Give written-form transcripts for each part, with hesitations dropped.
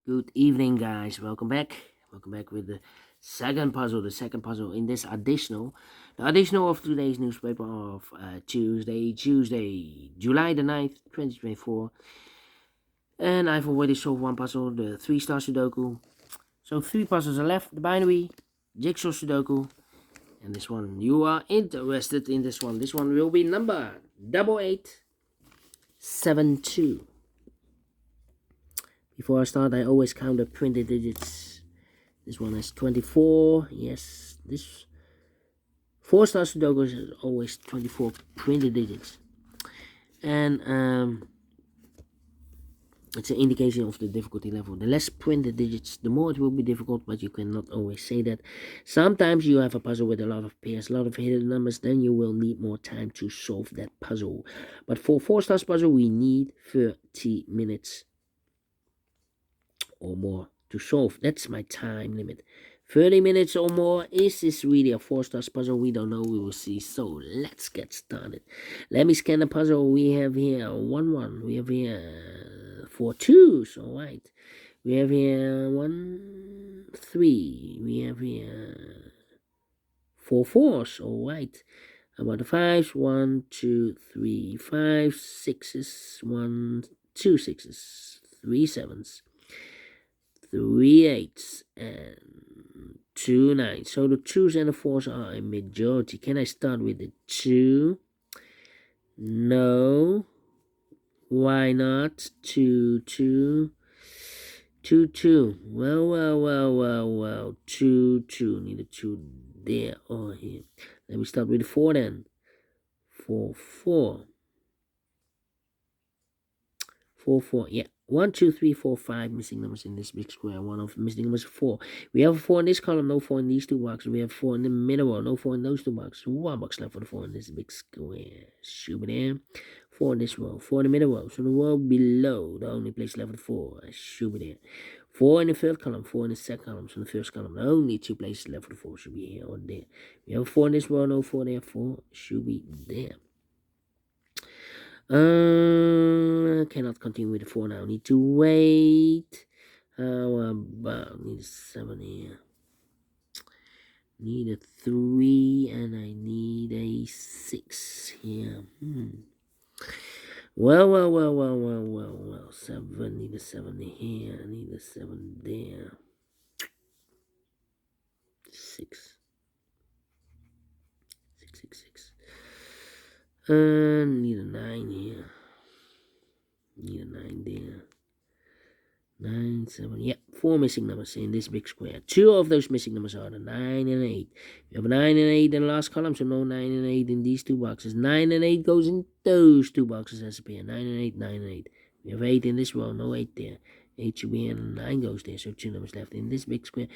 Good evening, guys. Welcome back. Welcome back with the second puzzle. The second puzzle in this the additional of today's newspaper of Tuesday, July the 9th, 2024. And I've already solved one puzzle, the 3-star Sudoku. So 3 puzzles are left: the binary, jigsaw Sudoku, and this one. You are interested in this one. This one will be number 8872. Before I start, I always count the printed digits. This one has 24. Yes, this Four Stars Sudoku is always 24 printed digits. And it's an indication of the difficulty level. The less printed digits, the more it will be difficult, but you cannot always say that. Sometimes you have a puzzle with a lot of pairs, a lot of hidden numbers, then you will need more time to solve that puzzle. But for 4 stars puzzle, we need 30 minutes or more to solve. That's my time limit. 30 minutes or more. Is this really a 4 stars puzzle? We don't know. We will see. So let's get started. Let me scan the puzzle. We have here 1 1. We have here 4 2s. Alright. We have here 1 3. We have here 4 4s. Alright. How about the 5s? 1 2 3 5 6s. 1 2 6s. 3 7s. 3 8s and 2 9s. So the 2s and the 4s are a majority. Can I start with the 2? No. Why not? 2 2 2 2. Well. 2 2. Need a 2 there or here. Let me start with the 4 then. 4 4. 4 4. Yeah. 1 2 3 4 5 missing numbers in this big square. One of missing numbers 4. We have a 4 in this column, no 4 in these 2 boxes. We have 4 in the middle row, no 4 in those 2 boxes. 1 box left for the 4 in this big square. Shoot it in. 4 in this row, 4 in the middle row. So the row below, the only place left for the 4. Shoot it in. 4 in the third column, 4 in the second column. So the first column, the only 2 places left for the 4 should be here or there. We have a 4 in this row, no 4 there. 4 should be there. Cannot continue with the 4 now. Need to wait. How about need a 7 here? Need a 3 and I need a 6 here. Well. 7. Need a 7 here. Need a 7 there. 6. 6. Need a 9 here. Need a 9 there. 9, 7. Yeah, 4 missing numbers in this big square. 2 of those missing numbers are the 9 and 8. We have a 9 and 8 in the last column, so no 9 and 8 in these 2 boxes. 9 and 8 goes in those 2 boxes as a pair. 9 and 8, 9 and 8. We have 8 in this row, no 8 there. 8 should be in and 9 goes there, so 2 numbers left in this big square.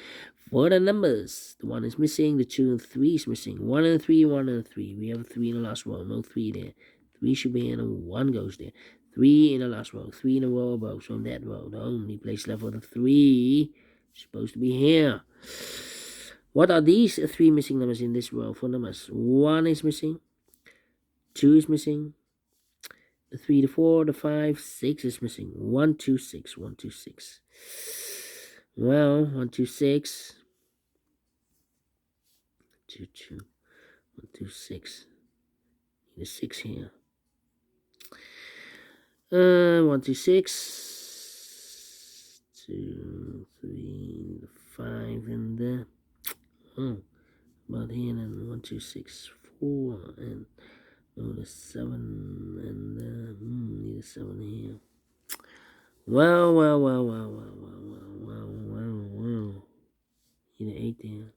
For the numbers, the 1 is missing, the 2 and 3 is missing. 1 and 3, 1 and 3. We have a 3 in the last row, no 3 there. 3 should be in and 1 goes there. 3 in the last row, 3 in a row above. So in that row, the only place left for the 3 is supposed to be here. What are these 3 missing numbers in this row for numbers? 1 is missing, 2 is missing, the 3, the 4, the 5, 6 is missing. 1 2 6, 1 2 6. Well, 1 2 6, 2 2, 1 2 6. Need a 6 here. 1 2 6, 2 3, 5 and the about here and 1 2 6 4 and the 7 and need a 7 here. Well. Need an 8 there.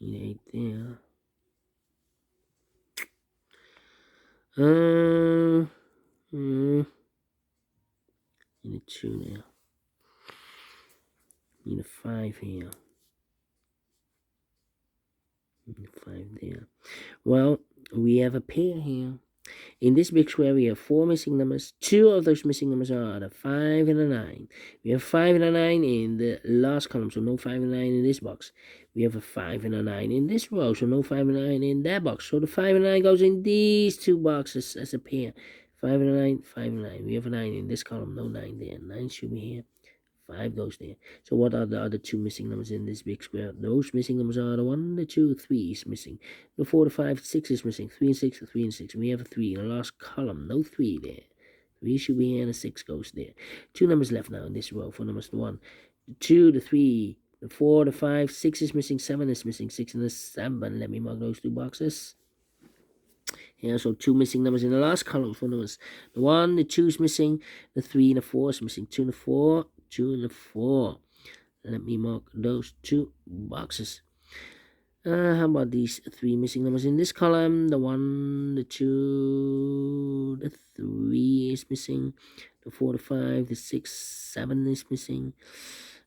Need an 8 there. Need a 2 there. Need a 5 here. Need a 5 there. Well, we have a pair here. In this big square, we have 4 missing numbers. 2 of those missing numbers are the 5 and the 9. We have 5 and a 9 in the last column, so no 5 and 9 in this box. We have a 5 and a 9 in this row, so no 5 and 9 in that box. So the 5 and 9 goes in these 2 boxes as a pair. 5 and a 9, 5 and a 9. We have a 9 in this column, no 9 there. 9 should be here. 5 goes there. So what are the other two missing numbers in this big square? Those missing numbers are the 1, the 2, 3 is missing. The 4, the 5, 6 is missing. 3 and 6, 3 and 6. We have a 3 in the last column, no 3 there. 3 should be here and the 6 goes there. Two numbers left now in this row. 4 numbers, the 1, the 2, the 3, the 4, the 5, 6 is missing, 7 is missing, 6 and the 7. Let me mark those two boxes. Yeah, so two missing numbers in the last column. 4 numbers. The 1, the 2 is missing. The 3 and the 4 is missing. 2 and the 4, 2 and the 4. Let me mark those two boxes. How about these 3 missing numbers in this column? The 1, the 2, the 3 is missing. The 4, the 5, the 6, 7 is missing.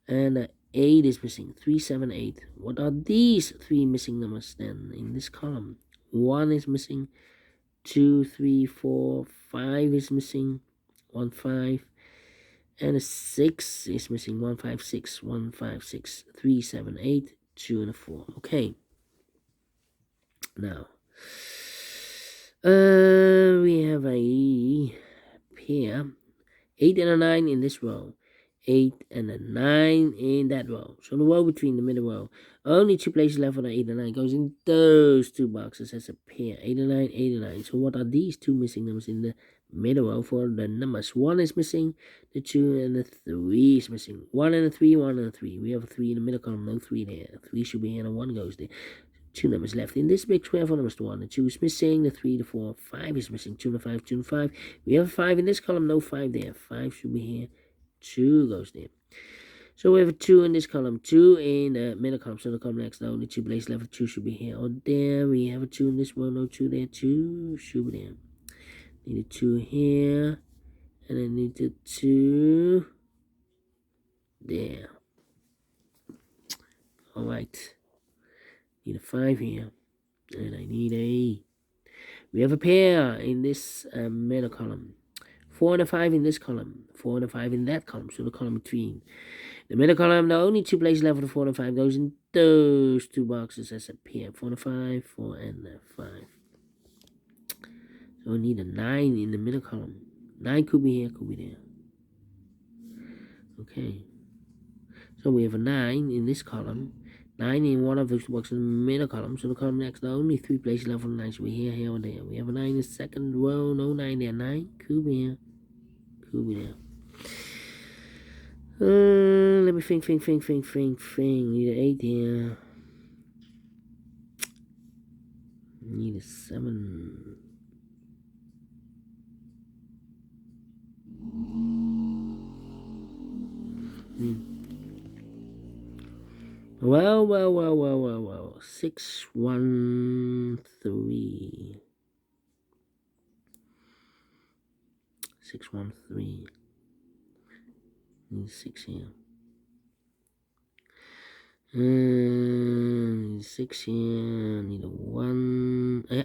And the 8 is missing. 3, 7, 8. What are these 3 missing numbers then in this column? 1 is missing. 2, 3, 4, 5 is missing. 1, 5. And a 6 is missing. 1, 5, 6. 1, 5, 6. 3, 7, 8. 2 and a 4. Okay. Now, we have a pair. 8 and a 9 in this row. 8 and a 9 in that row. So the row between the middle row. Only 2 places left for the 8 and 9 goes in those two boxes as a pair. 8 and 9, 8 and 9. So what are these two missing numbers in the middle row for the numbers? 1 is missing, the 2 and the 3 is missing. 1 and a 3, 1 and a 3. We have a 3 in the middle column, no 3 there. 3 should be here and 1 goes there. 2 numbers left in this big square. 4 numbers, the 1, the 2 is missing, the 3, the 4, 5 is missing. 2 and a 5, 2 and 5. We have a 5 in this column, no 5 there. 5 should be here. 2 goes there. So we have a 2 in this column, 2 in the middle column. So the column next, the only 2 places left, 2 should be here or there. We have a 2 in this row, no 2 there, 2 should be there. Need a 2 here, and I need a 2 there. Alright. Need a 5 here, and I need a... We have a pair in this middle column. 4 and a 5 in this column, 4 and a 5 in that column, so the column between. The middle column, the only 2 places left for the 4 and 5 goes in those two boxes as a pair. 4 and a 5, 4 and a 5. So we need a 9 in the middle column. 9 could be here, could be there. Okay. So we have a 9 in this column. 9 in one of those boxes in the middle column. So the column next, the only 3 places left for the 9 should be here, here, or there. We have a 9 in the second row, no 9 there. 9 could be here, could be there. Let me think. Need an 8 here. Need a 7. Well. 6, 1, 3. 6, 1, 3. Need 6 here. 6 here. Need a 1. Yeah.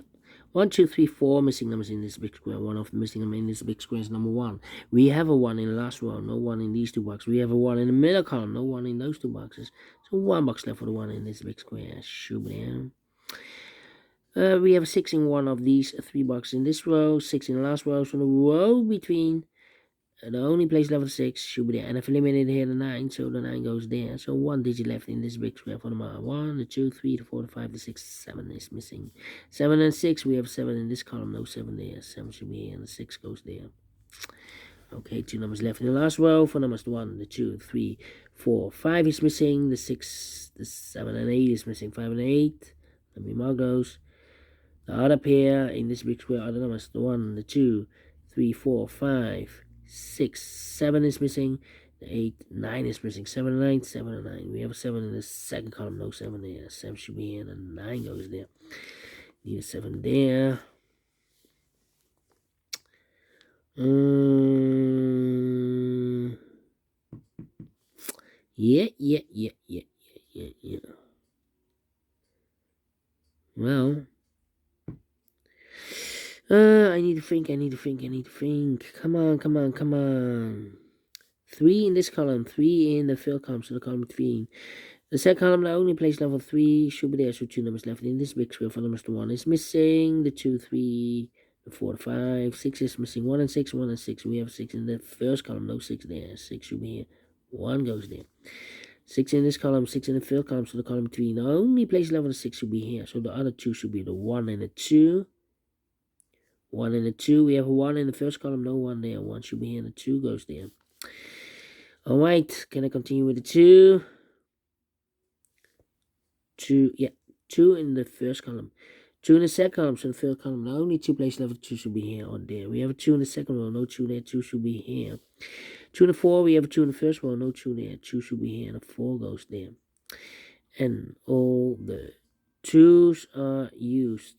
1, 2, 3, 4 missing numbers in this big square. One of the missing numbers in this big square is number 1. We have a 1 in the last row, no 1 in these two boxes. We have a 1 in the middle column, no 1 in those two boxes. So 1 box left for the 1 in this big square. Should be there. We have a 6 in one of these 3 boxes in this row, 6 in the last row. So the row between the only place left for the 6 should be there. And I've eliminated here the 9, so the 9 goes there. So 1 digit left in this big square for the 1, the 2, 3, the 4, the 5, the 6, 7 is missing. 7 and 6, we have 7 in this column, no 7 there. 7 should be here, and the 6 goes there. Okay, 2 numbers left in the last row. 4 numbers, the 1, the 2, 3, 4, 5 is missing. The 6, the 7 and 8 is missing. 5 and 8. Let me mark those. The other pair in this big square are the numbers, the 1, the 2, 3, 4, 5, 6, 7 is missing. The 8, 9 is missing. 7 and 9, 7 and 9. We have a 7 in the second column, no 7 there. 7 should be here, and 9 goes there. Need a 7 there. Yeah. Well, I need to think. Come on. 3 in this column, 3 in the third column, so the column between. The second column, the only place level 3 should be there, so 2 numbers left in this big square. For numbers, the 1 is missing, the 2, 3, The 4, the 5, 6 is missing. 1 and 6, 1 and 6. We have 6 in the first column, no 6 there. 6 should be here. 1 goes there. 6 in this column, 6 in the third column, so the column between. The only place left of the 6 should be here. So the other 2 should be the 1 and the 2. 1 and the 2. We have 1 in the first column, no 1 there. 1 should be here, and the 2 goes there. Alright, can I continue with the 2? 2, yeah, 2 in the first column. 2 in the second column, so the third column, the only 2 places left of 2 should be here or there. We have a 2 in the second row, no 2 there, 2 should be here. 2 in the 4, we have a 2 in the first row, no 2 there, 2 should be here, and the 4 goes there. And all the 2's are used.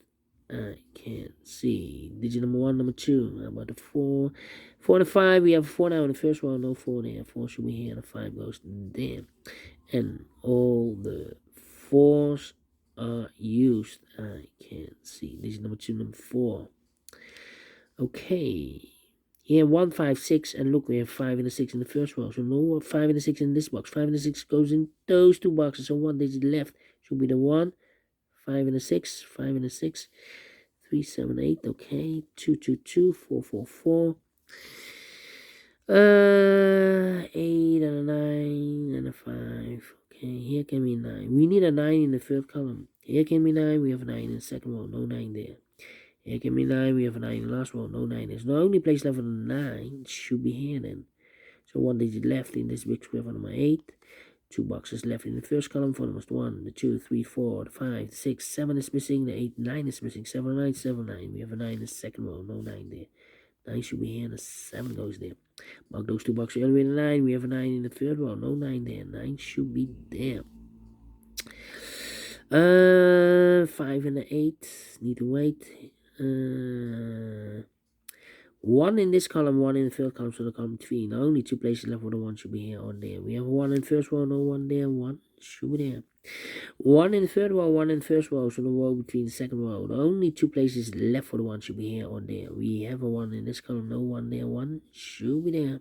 I can't see. Digit number 1, number 2. How about the 4? 4 and the 5, we have 4 now in the first row, no 4 there. 4 should be here, and the 5 goes there. And all the 4's are used. I can't see. Digit number 2, number 4. Okay. Here 1, 5, 6, and look, we have 5 and a 6 in the first row. So no 5 and a 6 in this box. 5 and a 6 goes in those 2 boxes. So 1 digit left should be the 1. 5 and a 6, 5 and a 6, 3, 7, 8. Okay, 2, 2, 2, 4, 4, 4. 8 and a 9 and a 5. Okay, here can be 9. We need a 9 in the third column. Here can be 9. We have a 9 in the second row. No 9 there. Here can be 9. We have a 9 in the last row. No 9. There's the only place left for the 9 should be here then. So 1 digit left in this big square for number 8. 2 boxes left in the first column for number 1, the 2, 3, 4, the 5, the 6, 7 is missing, the 8, 9 is missing, 7, 9, 7, 9. We have a 9 in the second row. No 9 there. 9 should be here, and the 7 goes there. Mark those 2 boxes earlier with a 9. We have a 9 in the third row. No 9 there. 9 should be there. 5 and the 8. Need to wait. 1 in this column, 1 in the third column, so the column between. The only 2 places left for the 1 should be here or there. We have 1 in the first row, no 1 there. 1 should be there. 1 in the third row, 1 in the first row, so the row between the second row. The only 2 places left for the 1 should be here or there. We have a 1 in this column, no 1 there. 1 should be there.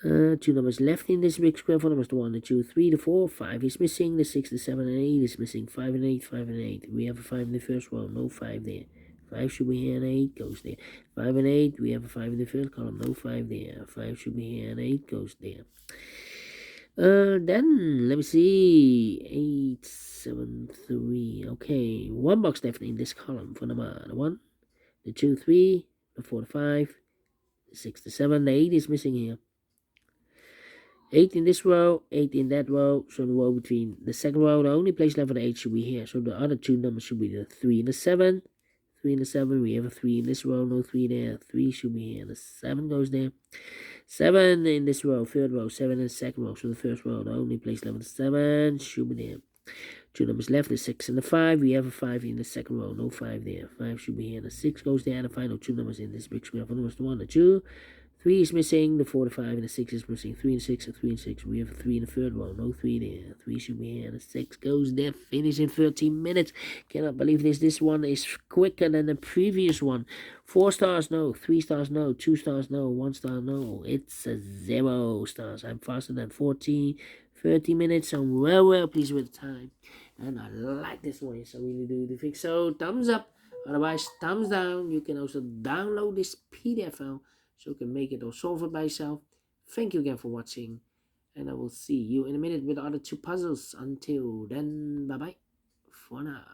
2 numbers left in this big square for numbers, the 1, the 2, 3, the 4, 5 is missing, the 6, the 7, and 8 is missing, 5 and 8, 5 and 8. We have a 5 in the first row, no 5 there. 5 should be here and 8 goes there. 5 and 8, we have a 5 in the third column, no 5 there. 5 should be here and 8 goes there. Then, let me see, 8, 7, 3, okay. 1 box left in this column for number 1, the 2, 3, the 4, the 5, the 6, the 7, the 8 is missing here. 8 in this row, 8 in that row, so the row between the second row, the only place left for the 8 should be here. So the other 2 numbers should be the 3 and the 7. 3 and the 7, we have a 3 in this row, no 3 there. 3 should be here, and the 7 goes there. 7 in this row, third row, 7 in the second row, so the first row, the only place left for the 7 should be there. 2 numbers left, the 6 and the 5, we have a 5 in the second row, no 5 there. 5 should be here, and the 6 goes there, and the final 2 numbers in this big square for numbers, the 1, the 2. 3 is missing, the 4, the 5, and the 6 is missing. 3 and 6, and 3 and 6. We have a 3 in the third row, no 3 there. 3 should be here, and the 6 goes there. Finish in 13 minutes. Cannot believe this. This one is quicker than the previous one. 4 stars, no. 3 stars, no. 2 stars, no. 1 star, no. It's a 0 stars. I'm faster than 30 minutes. I'm well pleased with the time. And I like this one. Yes, I really do. The fix. So, thumbs up. Otherwise, thumbs down. You can also download this PDF file, so you can make it or solve it by yourself. Thank you again for watching, and I will see you in a minute with the other 2 puzzles. Until then, bye-bye for now.